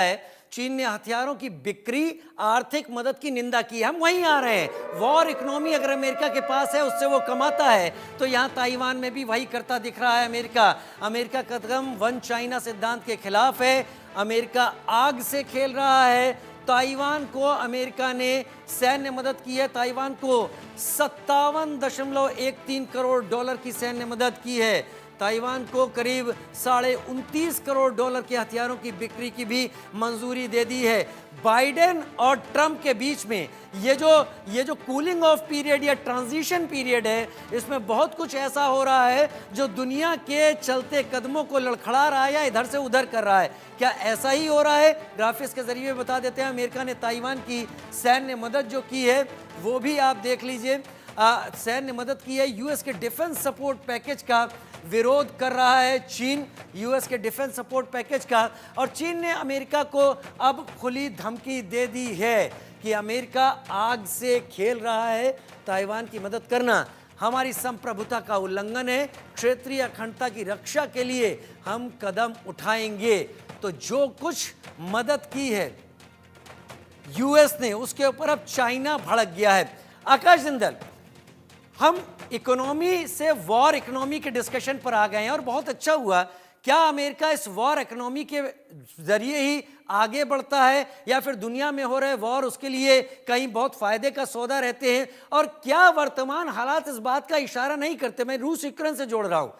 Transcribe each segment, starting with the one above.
है। चीन ने हथियारों की बिक्री, आर्थिक मदद की निंदा की। हम वहीं आ रहे हैं, वॉर इकोनॉमी अगर अमेरिका के पास है, उससे वो कमाता है, तो यहाँ ताइवान में भी वही करता दिख रहा है अमेरिका। अमेरिका का कदम वन चाइना सिद्धांत के खिलाफ है। अमेरिका आग से खेल रहा है। ताइवान को अमेरिका ने सैन्य मदद की है। ताइवान को 57.13 करोड़ डॉलर की सैन्य मदद की है। ताइवान को करीब $29.5 करोड़ के हथियारों की बिक्री की भी मंजूरी दे दी है। बाइडेन और ट्रंप के बीच में ये जो कूलिंग ऑफ पीरियड या ट्रांजिशन पीरियड है, इसमें बहुत कुछ ऐसा हो रहा है जो दुनिया के चलते कदमों को लड़खड़ा रहा है या इधर से उधर कर रहा है। क्या ऐसा ही हो रहा है? ग्राफिक्स के जरिए बता देते हैं। अमेरिका ने ताइवान की सैन्य मदद जो की है वो भी आप देख लीजिए। सैन्य मदद की है। यूएस के डिफेंस सपोर्ट पैकेज का विरोध कर रहा है चीन, यूएस के डिफेंस सपोर्ट पैकेज का। और चीन ने अमेरिका को अब खुली धमकी दे दी है कि अमेरिका आग से खेल रहा है, ताइवान की मदद करना हमारी संप्रभुता का उल्लंघन है, क्षेत्रीय अखंडता की रक्षा के लिए हम कदम उठाएंगे। तो जो कुछ मदद की है यूएस ने, उसके ऊपर अब चाइना भड़क गया है। आकाश जिंदल, हम इकोनॉमी से वॉर इकोनॉमी के डिस्कशन पर आ गए हैं और बहुत अच्छा हुआ। क्या अमेरिका इस वॉर इकोनॉमी के जरिए ही आगे बढ़ता है या फिर दुनिया में हो रहे वॉर उसके लिए कहीं बहुत फायदे का सौदा रहते हैं? और क्या वर्तमान हालात इस बात का इशारा नहीं करते, मैं रूस यूक्रेन से जोड़ रहा हूं,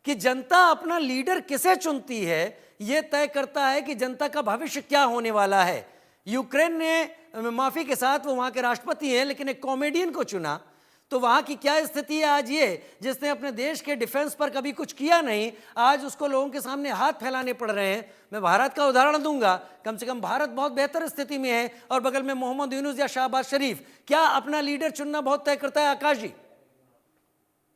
कि जनता अपना लीडर किसे चुनती है यह तय करता है कि जनता का भविष्य क्या होने वाला है। यूक्रेन ने, माफी के साथ वो वहां के राष्ट्रपति हैं, लेकिन एक कॉमेडियन को चुना, तो वहां की क्या स्थिति है आज? ये जिसने अपने देश के डिफेंस पर कभी कुछ किया नहीं, आज उसको लोगों के सामने हाथ फैलाने पड़ रहे हैं। मैं भारत का उदाहरण दूंगा, कम से कम भारत बहुत बेहतर स्थिति में है और बगल में मोहम्मद यूनुस या शाहबाज शरीफ। क्या अपना लीडर चुनना बहुत तय करता है आकाश जी?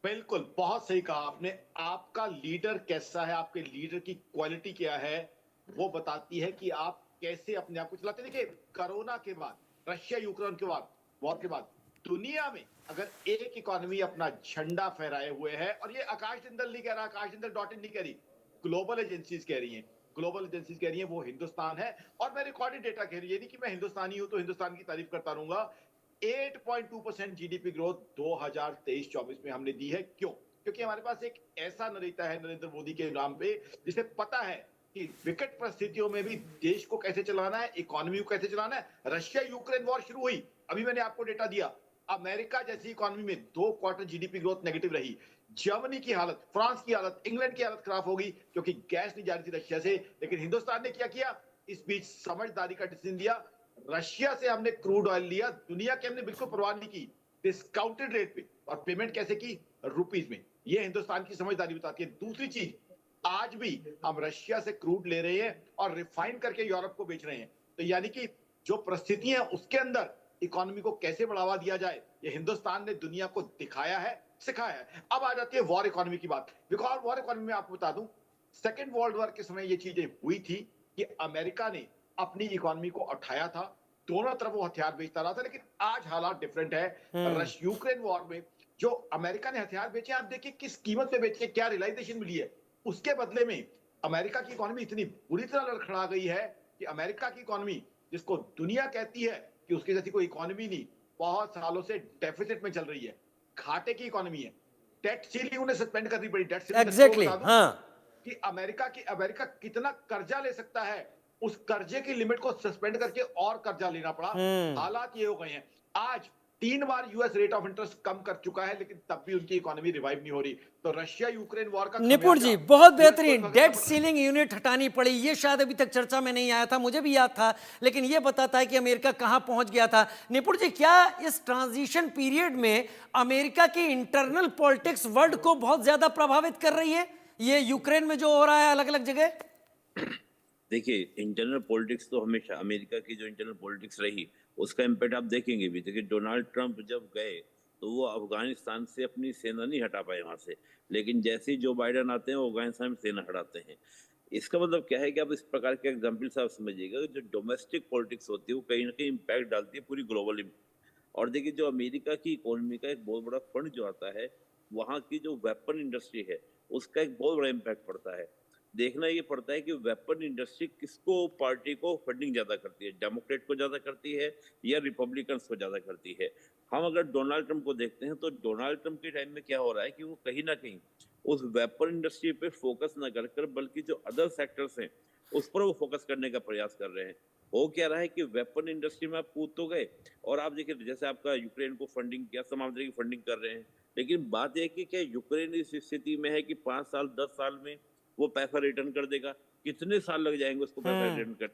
बिल्कुल, बहुत सही कहा आपने। आपका लीडर कैसा है, आपके लीडर की क्वालिटी क्या है, वो बताती है कि आप कैसे अपने आप को चलाते हैं। देखिए, कोरोना के बाद, रशिया यूक्रेन के बाद, वॉर के बाद दुनिया में अगर एक इकोनॉमी अपना झंडा फहराए हुए है, और ये आकाश जिंदल नहीं कह रहा, आकाश जिंदल डॉट इन नहीं कह रही, ग्लोबल एजेंसीज कह रही हैं, ग्लोबल एजेंसीज कह रही हैं, वो हिंदुस्तान है। और मैं रिकॉर्डेड डेटा कह रही है, नहीं कि मैं हिंदुस्तानी हूं तो हिंदुस्तान की तारीफ करता रहूंगा। 8.2% जीडीपी ग्रोथ 2023-24 में हमने दी है। क्यों? क्योंकि हमारे पास एक ऐसा नरेता है नरेंद्र मोदी के नाम पे, जिसे पता है कि विकट परिस्थितियों में भी देश को कैसे चलाना है, इकोनॉमी को कैसे चलाना है। रशिया यूक्रेन वॉर शुरू हुई, अभी मैंने आपको डेटा दिया, अमेरिका जैसी इकोनॉमी में 2 क्वार्टर जीडीपी ग्रोथ नेगेटिव रही। जर्मनी की हालत, फ्रांस की हालत, इंग्लैंड की हालत खराब होगी क्योंकि गैस नहीं जा रही थी रशिया से। लेकिन हिंदुस्तान ने क्या किया? इस बीच समझदारी का डिसीजन लिया। रशिया से हमने क्रूड ऑयल लिया, दुनिया के हमने बिल्कुल परवाह नहीं की, डिस्काउंटेड रेट पे, और पेमेंट कैसे की? रुपीज में। ये हिंदुस्तान की समझदारी बताती है। दूसरी चीज, आज भी हम रशिया से क्रूड ले रहे हैं और रिफाइन करके यूरोप को बेच रहे हैं। तो यानी कि जो परिस्थितियां उसके अंदर इकोनॉमी को कैसे बढ़ावा दिया जाए, ये हिंदुस्तान ने दुनिया को दिखाया है, सिखाया है। अब आ जाती है वॉर इकोनॉमी की बात। बिकॉज वॉर इकोनॉमी में आपको बता दूं, सेकेंड वर्ल्ड वॉर के समय ये चीजें हुई थी कि अमेरिका ने अपनी इकोनॉमी को उठाया था, दोनों तरफ वो हथियार बेचता रहा था। लेकिन आज हालात डिफरेंट है। रश यूक्रेन वॉर में जो अमेरिका ने हथियार बेचे, आप देखिए किस कीमत पे बेचे, क्या रियलाइजेशन मिली है। उसके बदले में अमेरिका की इकोनॉमी इतनी बुरी तरह लड़खड़ा गई है कि अमेरिका की इकोनॉमी, जिसको दुनिया कहती है कि उसकी जैसी कोई इकोनॉमी नहीं, बहुत सालों से डेफिसिट में चल रही है, घाटे की इकोनॉमी है। डेट सीलिंग उन्हें सस्पेंड करनी पड़ी। डेट सीलिंग एग्जैक्टली, बता दूं हाँ। कि अमेरिका कितना कर्जा ले सकता है, उस कर्जे की लिमिट को सस्पेंड करके और कर्जा लेना पड़ा। हालात ये हो गए हैं। आज 3 बार यूएस रेट ऑफ इंटरेस्ट कम कर चुका है, लेकिन तब भी उनकी इकोनॉमी रिवाइव नहीं हो रही। तो रशिया यूक्रेन वॉर का निपुण खमियाजा जी, बहुत यूएस को बेहतरीन। भुगतना डेट पड़ रहा है। सीलिंग यूनिट हटानी पड़ी, ये शायद अभी तक चर्चा में नहीं आया था, मुझे भी याद था, लेकिन ये बताता है कि अमेरिका कहां पहुंच गया था। निपुण जी, क्या इस ट्रांजिशन पीरियड में अमेरिका की इंटरनल पॉलिटिक्स वर्ल्ड को बहुत ज्यादा प्रभावित कर रही है, ये यूक्रेन में जो हो रहा है अलग अलग जगह? देखिए, इंटरनल पॉलिटिक्स तो हमेशा अमेरिका की जो इंटरनल पॉलिटिक्स रही, उसका इम्पैक्ट आप देखेंगे भी। देखिए, डोनाल्ड ट्रंप जब गए तो वो अफगानिस्तान से अपनी सेना नहीं हटा पाए वहां से, लेकिन जैसे ही जो बाइडन आते हैं वो अफगानिस्तान में सेना हटाते हैं। इसका मतलब क्या है कि आप इस प्रकार के एग्जाम्पल से आप समझिएगा कि जो डोमेस्टिक पॉलिटिक्स होती है वो कहीं ना कहीं इम्पैक्ट डालती है पूरी ग्लोबल। और देखिए, जो अमेरिका की इकोनॉमी का एक बहुत बड़ा फंड जो आता है, वहाँ की जो वेपन इंडस्ट्री है उसका एक बहुत बड़ा इम्पैक्ट पड़ता है। देखना ये पड़ता है कि वेपन इंडस्ट्री किसको पार्टी को फंडिंग ज्यादा करती है, डेमोक्रेट को ज्यादा करती है या रिपब्लिकन्स को ज्यादा करती है। हम अगर डोनाल्ड ट्रंप को देखते हैं तो डोनाल्ड ट्रंप के टाइम में क्या हो रहा है कि वो कहीं ना कहीं उस वेपन इंडस्ट्री पे फोकस ना कर बल्कि जो अदर सेक्टर्स हैं उस पर वो फोकस करने का प्रयास कर रहे हैं। हो क्या रहा है कि वेपन इंडस्ट्री में आप कूद तो गए और आप देखिए जैसे आपका यूक्रेन को फंडिंग किया, समाधान की फंडिंग कर रहे हैं, लेकिन बात यह है कि क्या यूक्रेन इस स्थिति में है कि 5 साल 10 साल में वो पैसा रिटर्न कर देगा? कितने साल लग जाएंगे उसको पैसा रिटर्न कर?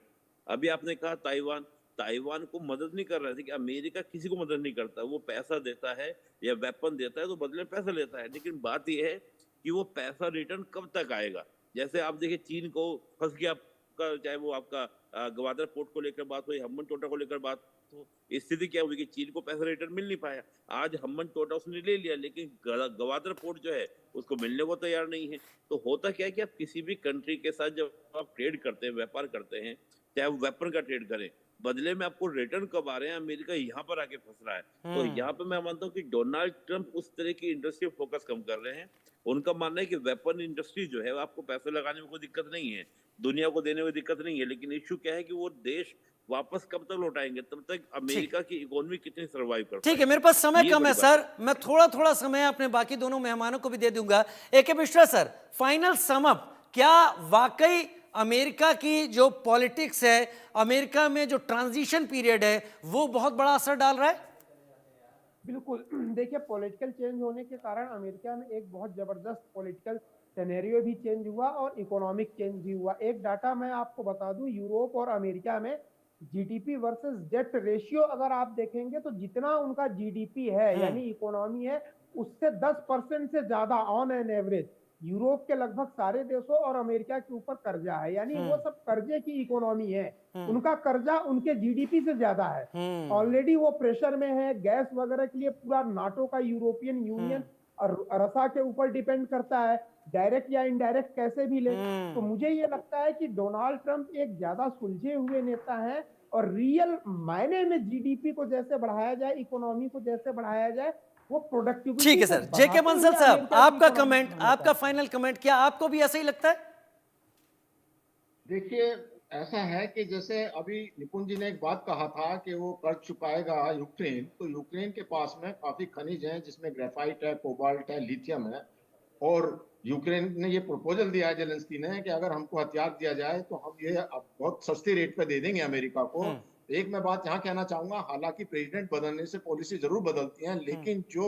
अभी आपने कहा ताइवान, ताइवान को मदद नहीं कर रहा था कि अमेरिका किसी को मदद नहीं करता, वो पैसा देता है या वेपन देता है तो बदले में पैसा लेता है, लेकिन बात यह है कि वो पैसा रिटर्न कब तक आएगा? जैसे आप देखिए चीन को फंस गया आपका, चाहे वो आपका गवादर पोर्ट को लेकर बात हो या हम्बन टोटा को लेकर बात हो, स्थिति क्या हुई कि चीन को पैसा रिटर्न मिल नहीं पाया। आज हम्बन टोटा उसने ले लिया लेकिन गवादर पोर्ट जो है उसको मिलने को तैयार नहीं है। तो होता क्या है कि आप किसी भी कंट्री के साथ जब आप ट्रेड करते हैं, व्यापार करते हैं, चाहे वो वेपन का ट्रेड करें, बदले में आपको रिटर्न कब आ रहे हैं? अमेरिका यहाँ पर आके फंस रहा है। तो यहाँ पे मैं मानता हूँ कि डोनाल्ड ट्रंप उस तरह की इंडस्ट्री फोकस कम कर रहे हैं। उनका मानना है कि वेपन इंडस्ट्री जो है आपको पैसे लगाने में कोई दिक्कत नहीं है, दुनिया को देने में दिक्कत नहीं है, लेकिन इश्यू क्या है कि वो देश वापस कब तक लौटाएंगे, तब तक अमेरिका की इकोनॉमी कितनी सर्वाइव कर ठीक है, मेरे पास समय कम है सर, मैं थोड़ा थोड़ा समय अपने बाकी दोनों मेहमानों को भी दे दूंगा। AK Mishra sir, final sum up, क्या वाकई अमेरिका की जो पॉलिटिक्स है, अमेरिका में जो ट्रांजिशन पीरियड है, वो बहुत बड़ा असर डाल रहा है? बिल्कुल। देखिए, पॉलिटिकल चेंज होने के कारण अमेरिका में एक बहुत ज़बरदस्त पॉलिटिकल सिनेरियो भी चेंज हुआ और इकोनॉमिक चेंज भी हुआ। एक डाटा मैं आपको बता दूं, यूरोप और अमेरिका में जीडीपी वर्सेस डेट रेशियो अगर आप देखेंगे तो जितना उनका जीडीपी है यानी इकोनॉमी है, उससे 10% से ज्यादा ऑन एन एवरेज यूरोप के लगभग सारे देशों और अमेरिका के ऊपर कर्जा है। यानी वो सब कर्जे की इकोनॉमी है, उनका कर्जा उनके जीडीपी से ज्यादा है। ऑलरेडी वो प्रेशर में है। गैस वगैरह के लिए पूरा नाटो का यूरोपियन यूनियन और रसा के ऊपर डिपेंड करता है, डायरेक्ट या इनडायरेक्ट कैसे भी ले। तो मुझे ये लगता है कि डोनाल्ड ट्रंप एक ज्यादा सुलझे हुए नेता है और रियल मायने में जीडीपी को जैसे बढ़ाया जाए, इकोनॉमी को जैसे बढ़ाया जाए, वो प्रोडक्टिविटी। ठीक है सर। JK बंसल साहब, आपका कमेंट, आपका फाइनल कमेंट, क्या आपको भी ऐसा ही लगता है? देखिए, ऐसा है कि जैसे अभी निपुण जी ने एक बात कहा था कि वो कर्ज चुकाएगा यूक्रेन, तो यूक्रेन के पास में काफी खनिज हैं जिसमें ग्रेफाइट है, कोबाल्ट है, लिथियम है, और यूक्रेन ने ये प्रपोजल दिया है जेलेंस्की ने कि अगर हमको हथियार दिया जाए तो हम ये बहुत सस्ती रेट पे दे देंगे अमेरिका को। एक मैं बात यहाँ कहना चाहूंगा, हालांकि प्रेसिडेंट बदलने से पॉलिसी जरूर बदलती है, लेकिन जो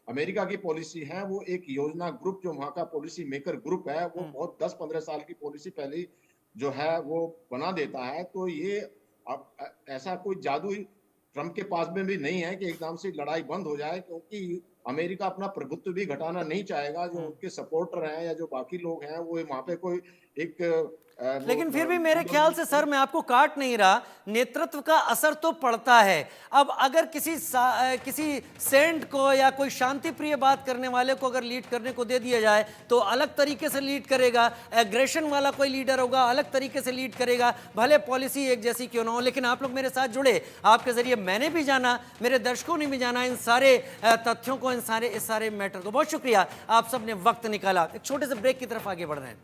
अमेरिका की पॉलिसी है वो एक योजना ग्रुप, जो वहाँ का पॉलिसी मेकर ग्रुप है, वो बहुत 10-15 साल की पॉलिसी पहले जो है वो बना देता है। तो ये अब ऐसा कोई जादू ट्रंप के पास में भी नहीं है कि एकदम से लड़ाई बंद हो जाए, क्योंकि अमेरिका अपना प्रभुत्व भी घटाना नहीं चाहेगा। जो उनके सपोर्टर हैं या जो बाकी लोग हैं वो वहां पे कोई एक लेकिन फिर भी मेरे ख्याल से सर, मैं आपको काट नहीं रहा, नेतृत्व का असर तो पड़ता है। अब अगर किसी सेंट को या कोई शांति प्रिय बात करने वाले को अगर लीड करने को दे दिया जाए तो अलग तरीके से लीड करेगा, एग्रेशन वाला कोई लीडर होगा अलग तरीके से लीड करेगा, भले पॉलिसी एक जैसी क्यों ना हो। लेकिन आप लोग मेरे साथ जुड़े, आपके जरिए मैंने भी जाना, मेरे दर्शकों ने भी जाना इन सारे तथ्यों को, इस सारे मैटर को। बहुत शुक्रिया, आप सबने वक्त निकाला। एक छोटे से ब्रेक की तरफ आगे बढ़ रहे हैं।